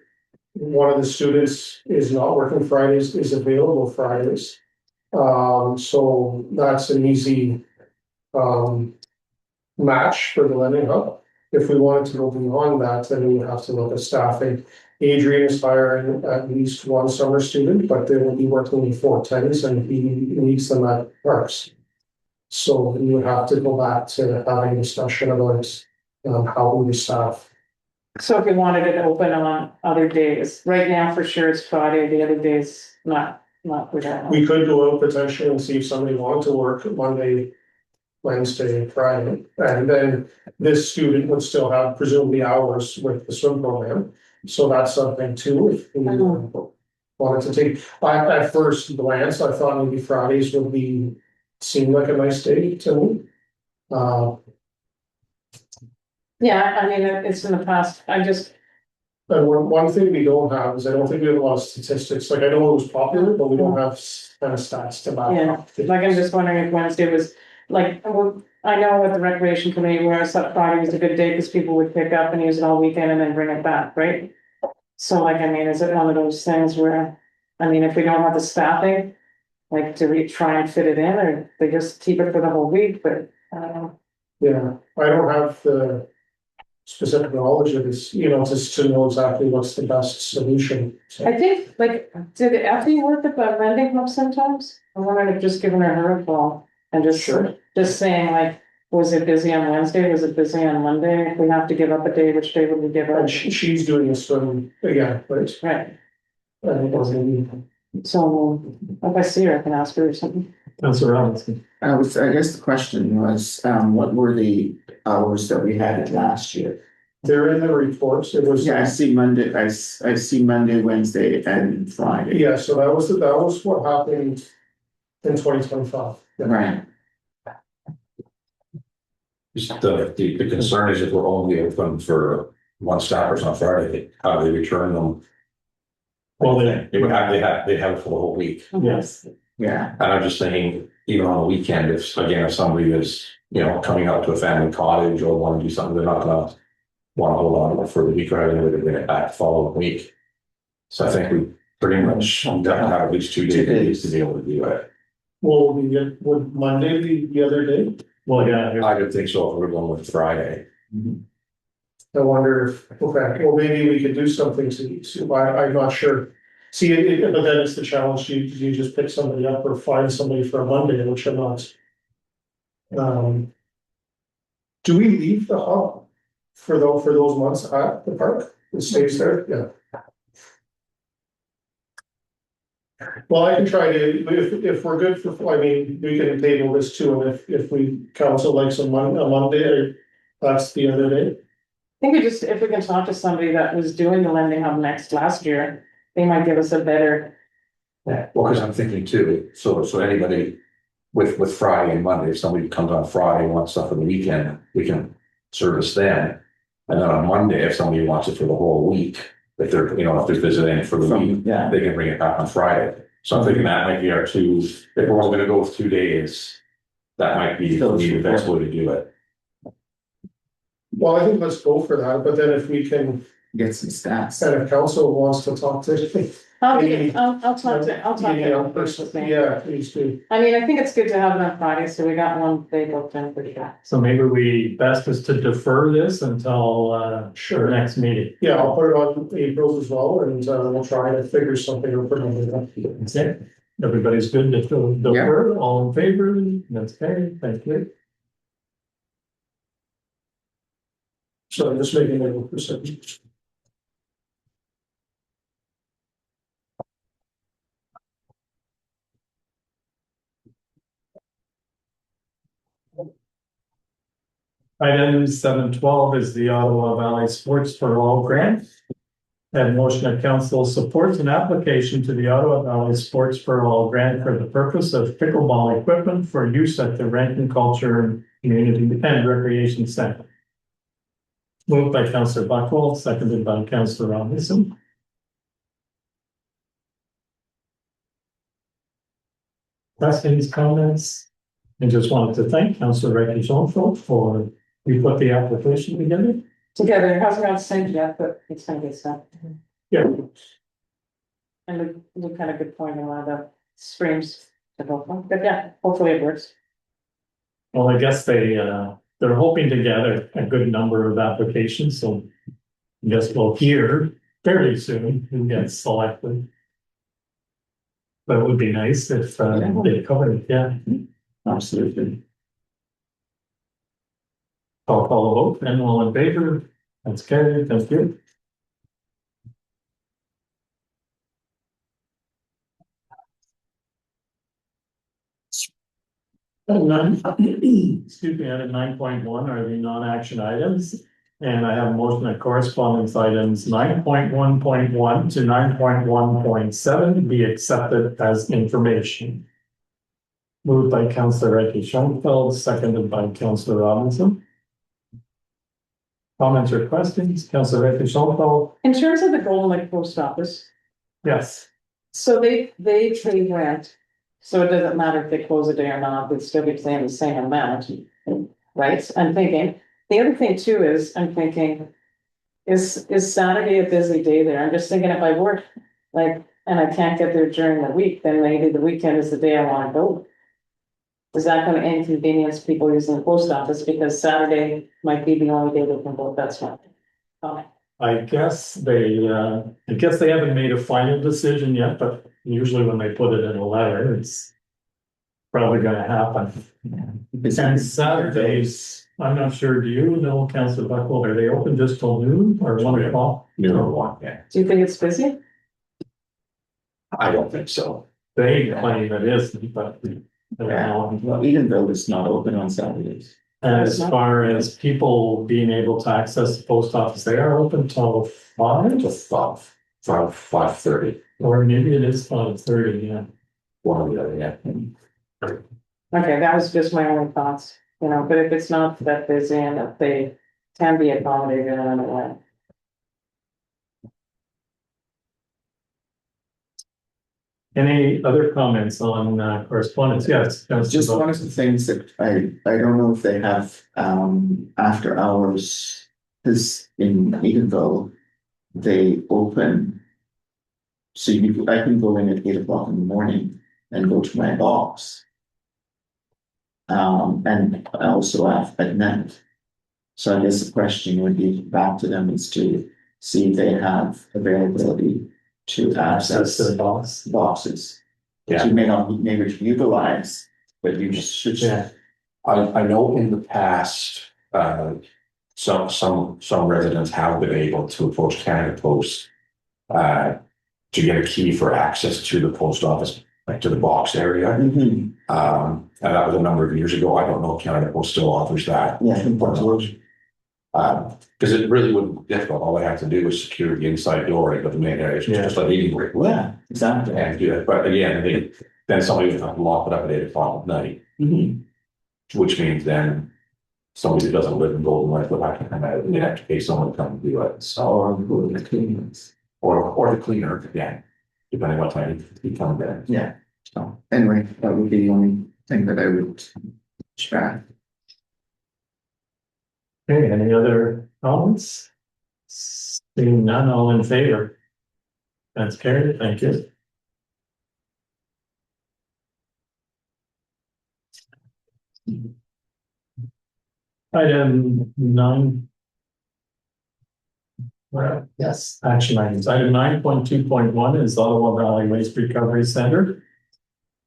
one of the students is not working Fridays, is available Fridays. So that's an easy match for the lending hub. If we wanted to go beyond that, then we would have to look at staffing. Adrian is hiring at least one summer student, but they will be working 4-10s and he needs them at parks. So we would have to go back to having a discussion about how we staff. So if you wanted it open on other days, right now for sure it's Friday, the other days not for that. We could go out potentially and see if somebody wanted to work Monday, Wednesday, and Friday. And then this student would still have presumably hours with the swim program. So that's something too, if we wanted to take. At first glance, I thought maybe Fridays would seem like a nice day to me. Yeah, I mean, it's in the past, And one thing we don't have is I don't think we have a lot of statistics. Like I know it was popular, but we don't have kind of stats to back up. like I'm just wondering if Wednesday was like, well, I know at the recreation committee where I thought Friday was a good day because people would pick up and use it all weekend and then bring it back, right? So like, I mean, is it one of those things where, I mean, if we don't have the staffing, like do we try and fit it in or they just keep it for the whole week, but I don't know. Yeah, I don't have the specific knowledge of this, you know, just to know exactly what's the best solution. So, I think, like, did Effie work at the vending hub sometimes? I wanted to just giving her a call and Sure. just saying like, was it busy on Wednesday? Was it busy on Monday? If we have to give up a day, which day would we give up? and she's doing this from, again, right? Right, I think it was in- so if I see her, I can ask her or something. Councillor Robinson. I guess the question was, what were the hours that we had last year? They're in the reports, it was. Yeah, I see Monday, I see Monday, Wednesday and Friday. Yeah, so that was what happened in 2025. Right, Just the concern is if we're only open for one staff person on Friday, how do they return them? Well, they, They have it for the whole week. yes, yeah, And I'm just thinking, even on the weekend, if somebody is, coming out to a family cottage or want to do something, they're not gonna want to hold on for the week rather than bring it back the following week. So I think we pretty much have at least 2 days to be able to do it. Well, would Monday be the other day? well, yeah, I would think so if we're going with Friday. I wonder if, okay, well, maybe we could do something I'm not sure. See, but then it's the challenge, you just pick somebody up or find somebody for a Monday, which I'm not. Do we leave the hub for those months at the park? It stays there, yeah. Well, I can try to, if we're good for, I mean, we can table this too, and if we council likes a Monday, that's the other day. I think if we can talk to somebody that was doing the lending hub next last year, they might give us a better. Yeah, well, because I'm thinking too, so anybody with Friday and Monday, if somebody comes on Friday and wants stuff for the weekend, we can service them. And then on Monday, if somebody wants it for the whole week, if they're visiting for the week, yeah, they can bring it back on Friday. So I'm thinking that might be our two, if we're only gonna go with 2 days, that might be the best way to do it. Well, I think let's go for that, but then if we can, get some stats. and if council wants to talk to. I'll Maybe- talk to Yeah, them. yeah, please do. I mean, I think it's good to have it on Friday, so we got one day booked in for that. so maybe best is to defer this until, our Sure. next meeting. Yeah, I'll put it on April as well, and we'll try to figure something out for Monday. That's it. Everybody's good to defer, all in favor, that's okay, thank you. So I'm just making a percentage. Item 712 is the Ottawa Valley Sports for All grant. And motion of council supports an application to the Ottawa Valley Sports for All grant for the purpose of pickleball equipment for use at the Renton Culture and Community and Recreation Center. Moved by councillor Buckwell, seconded by councillor Robinson. Questions, comments? I just wanted to thank councillor Ricky Schoenfeld for, we put the application together. Together, it hasn't got sent yet, but it's gonna get sent. Yeah. And we kind of good point in one of the streams to go from, but yeah, hopefully it works. Well, I guess they're hoping to gather a good number of applications, so I guess we'll hear fairly soon who gets selected. But it would be nice if they covered it, yeah. Absolutely. I'll call a vote, and all in favor, that's carried, thank you. Excuse me, item 9.1 are the non-action items. And I have a motion that correspondence items 9.1.1 to 9.1.7 be accepted as information. Moved by councillor Ricky Schoenfeld, seconded by councillor Robinson. Comments or questions? Councillor Ricky Schoenfeld? In terms of the Golden Lake Post Office, Yes. so they pay rent. So it doesn't matter if they close a day or not, they'd still be paying the same amount, right? I'm thinking, the other thing too is, I'm thinking, is Saturday a busy day there? I'm just thinking if I work, like, and I can't get there during the week, then maybe the weekend is the day I wanna go. is that gonna inconvenience people using the post office, because Saturday might be the only day they can vote, that's one. I guess they haven't made a final decision yet, but usually when they put it in a letter, it's probably gonna happen. And Saturdays, I'm not sure, do you know, Councillor Buckle, are they open just till noon or 1 o'clock? Noon or one, yeah. Do you think it's busy? I don't think so. They claim it isn't, but I don't know. Well, Edenville is not open on Saturdays. As far as people being able to access the post office, they are open till 5, Just 5:30, or maybe it is 5:30, yeah. one or the other, yeah. Okay, that was just my only thoughts, you know, but if it's not that busy and if they can be accommodated in another way. Any other comments on correspondence? Yes. Just one of the things that I don't know if they have, after hours, is in Edenville, they open. So I can go in at 8 o'clock in the morning and go to my box. And also at night. So I guess the question would be back to them is to see if they have availability to access the box. boxes. Yeah. That you may not be able to utilize, but you should. Yeah. I know in the past, some residents have been able to approach Canada Post to get a key for access to the post office, like to the box area. Mhm. And that was a number of years ago. I don't know if Canada Post still offers that. Yeah, I think that's what. Because it really wouldn't be difficult. All they have to do is secure the inside door and go to the main area, Yeah. just like eating break. Yeah, exactly. And do it. But again, then somebody would have to lock it up at 8 o'clock at night, Mhm. which means then somebody who doesn't live in Golden West would have to come out and they'd have to pay someone to come and do it. So, Or go to the cleaners. or the cleaner, yeah, depending what time he comes in. Yeah, so anyway, that would be the only thing that I would try. Okay, any other comments? Seeing none, all in favor? That's carried, thank you. Item 9. Well, yes, action items. Item 9.2.1 is Ottawa Valley Waste Recovery Center.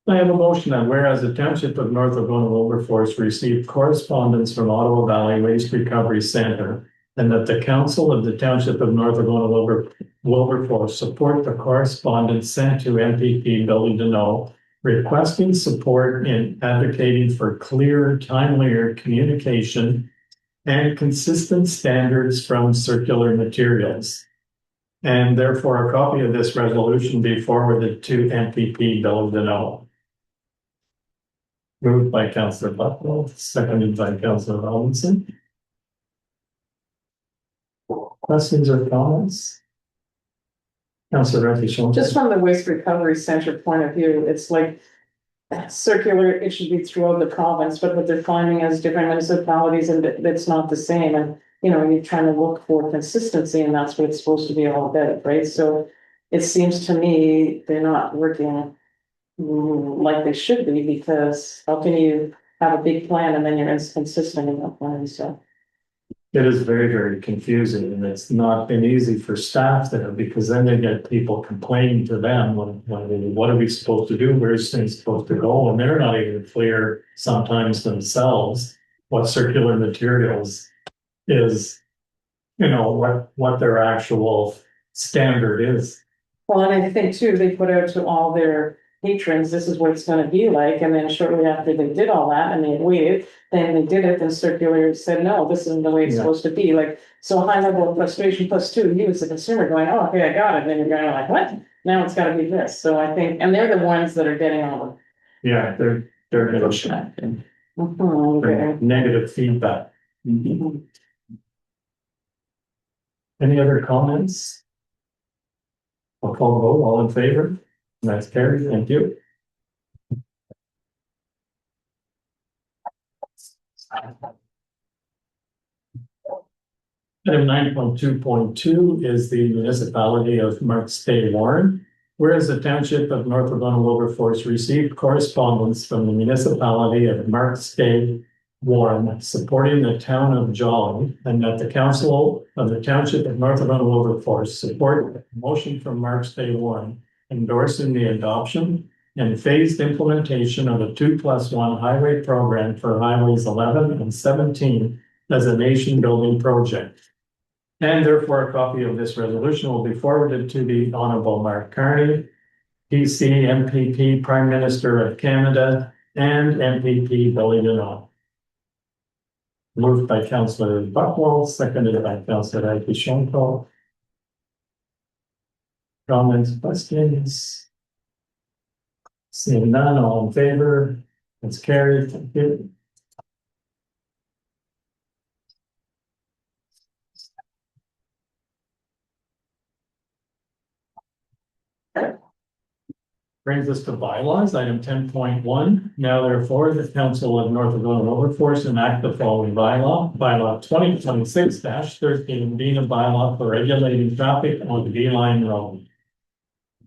I have a motion that whereas the Township of North Algona Wilberforce received correspondence from Ottawa Valley Waste Recovery Center, and that the Council of the Township of North Algona Wilberforce support the correspondence sent to MPP Billy Deneau, requesting support in advocating for clearer, timelier communication and consistent standards from circular materials. And therefore, a copy of this resolution be forwarded to MPP Billy Deneau. Moved by Councillor Bucknell, seconded by Councillor Robinson. Questions or comments? Councillor Renfrew. Just from the waste recovery center point of view, it's like circular, it should be throughout the province, but what they're finding as different municipalities, and that's not the same. And, you know, you're trying to look for consistency, and that's what it's supposed to be all about, right? So it seems to me they're not working like they should be, because how can you have a big plan and then you're inconsistent in that plan? So It is very, very confusing, and it's not been easy for staff there, because then they get people complaining to them what are we supposed to do? Where's things supposed to go? And they're not even clear sometimes themselves what circular materials is, you know, what their actual standard is. well, and I think too, they put out to all their patrons, this is what it's gonna be like, and then shortly after they did all that and they waited, then they did it, then circular said, no, this isn't the way it's Yeah. supposed to be, like, so high level of frustration plus two, you as a consumer going, oh, okay, I got it, and then you're going like, what? Now it's gotta be this, so I think, and they're the ones that are getting all Yeah, they're getting the. Okay. negative feedback. Any other comments? I'll call the vote, all in favor? That's carried, thank you. Item 9.2.2 is the municipality of Marks Bay Warren. Whereas the Township of North Algona Wilberforce received correspondence from the municipality of Marks Day, Warren, supporting the town of Jolly, and that the council of the Township of North Algona Wilberforce support the motion from Marks Day, Warren, endorsing the adoption and phased implementation of a 2+1 highway program for highways 11 and 17 as a nation building project. And therefore, a copy of this resolution will be forwarded to the Honorable Mark Carney, PC, MPP, Prime Minister of Canada, and MPP Billington. Moved by Councillor Buckwell, seconded by Councillor Ike Shonko. Comments, questions? Seeing none, all in favor? It's carried. Thank you. Brings us to bylaws, item 10.1. Now therefore, the Council of North Algona Wilberforce enact the following bylaw 2026-13, being a bylaw for regulating traffic on the B-Line Road.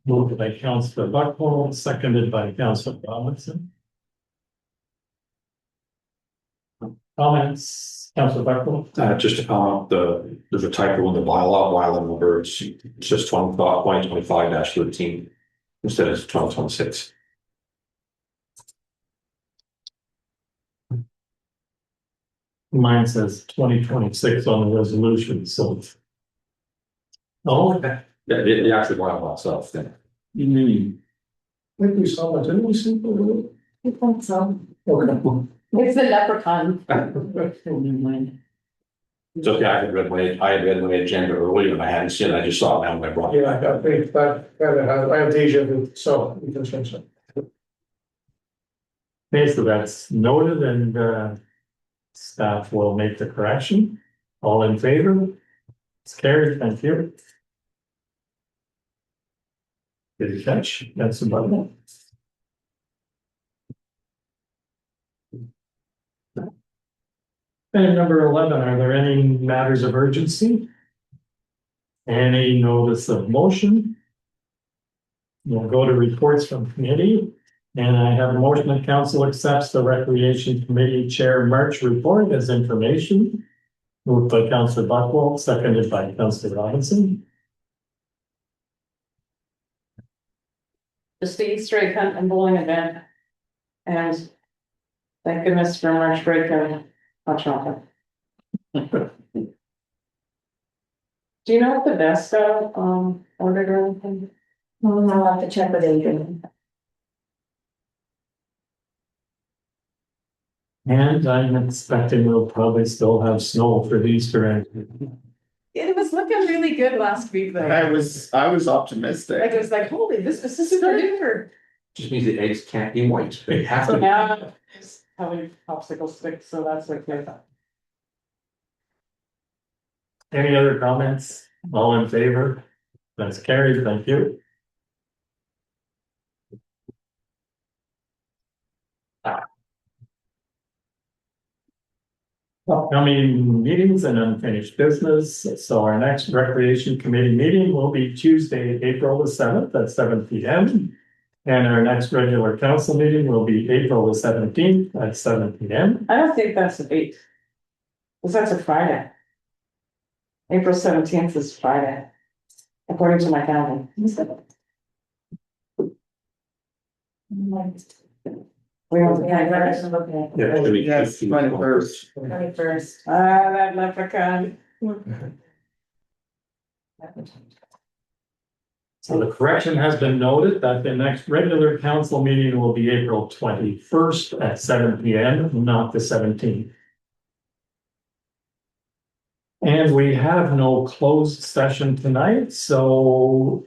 Moved by Councillor Buckhold, seconded by Councillor Robinson. Comments, Councillor Buckhold? Just to comment, there's a typo in the bylaw number, it's just 2025-13 instead of 2026. Mine says 2026 on the resolution, so. Oh, okay. Yeah, the actual bylaw itself, then. I think we saw that, didn't we see? I think so. Okay. It's the leprechaun. So yeah, I had read my agenda earlier and I hadn't seen it, I just saw it now when I brought it. Yeah, I think that kind of has, I have deja vu, so we can change that. Okay, so that's noted and staff will make the correction. All in favor? It's carried, thank you. Good catch, that's about it. And number 11, are there any matters of urgency? Any notice of motion? We'll go to reports from committee. And I have a motion that council accepts the Recreation Committee Chair March report as information. Moved by Councillor Buckwell, seconded by Councillor Robinson. Just the Easter egg hunt and bowling event. And thank goodness for March break and hot chocolate. Do you know what the best ordered or anything? I'll have to check with Adrian. And I'm expecting we'll probably still have snow for the Easter egg. It was looking really good last week though. I was optimistic. I was like, holy, this is super duper. Just means the eggs can't be white, they have So to. now, just having popsicle sticks, so that's like good. Any other comments? All in favor? That's carried, thank you. Upcoming meetings and unfinished business. So our next Recreation Committee meeting will be Tuesday, April the 7th at 7 p.m. And our next regular council meeting will be April the 17th at 7 p.m. I don't think that's a date. Cause that's a Friday. April 17th is Friday. According to my calendar. We don't Yeah, have I that. should look at it. Yeah, should be Yes, 21st. 21st. That leprechaun. So the correction has been noted that the next regular council meeting will be April 21st at 7 p.m., not the 17th. And we have no closed session tonight, so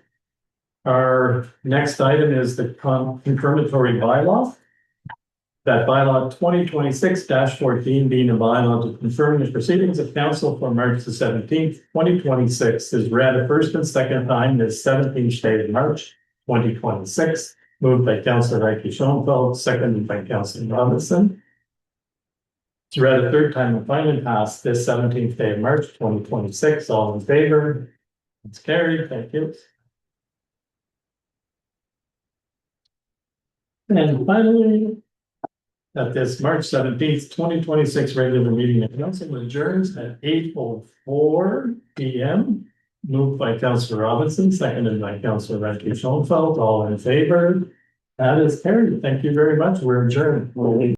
our next item is the confirmatory bylaw. That bylaw 2026-14 being a bylaw to confirm the proceedings of council for March the 17th, 2026 is read a first and second time this 17th day of March, 2026, moved by Councillor Ike Schoenfeld, seconded by Councillor Robinson. It's read a third time and finally passed this 17th day of March, 2026. All in favor? It's carried. Thank you. And finally, at this March 17th, 2026 regular meeting, the council adjourns at 8:04 p.m. Moved by Councillor Robinson, seconded by Councillor Radke Schoenfeld, all in favor. That is carried. Thank you very much. We're adjourned.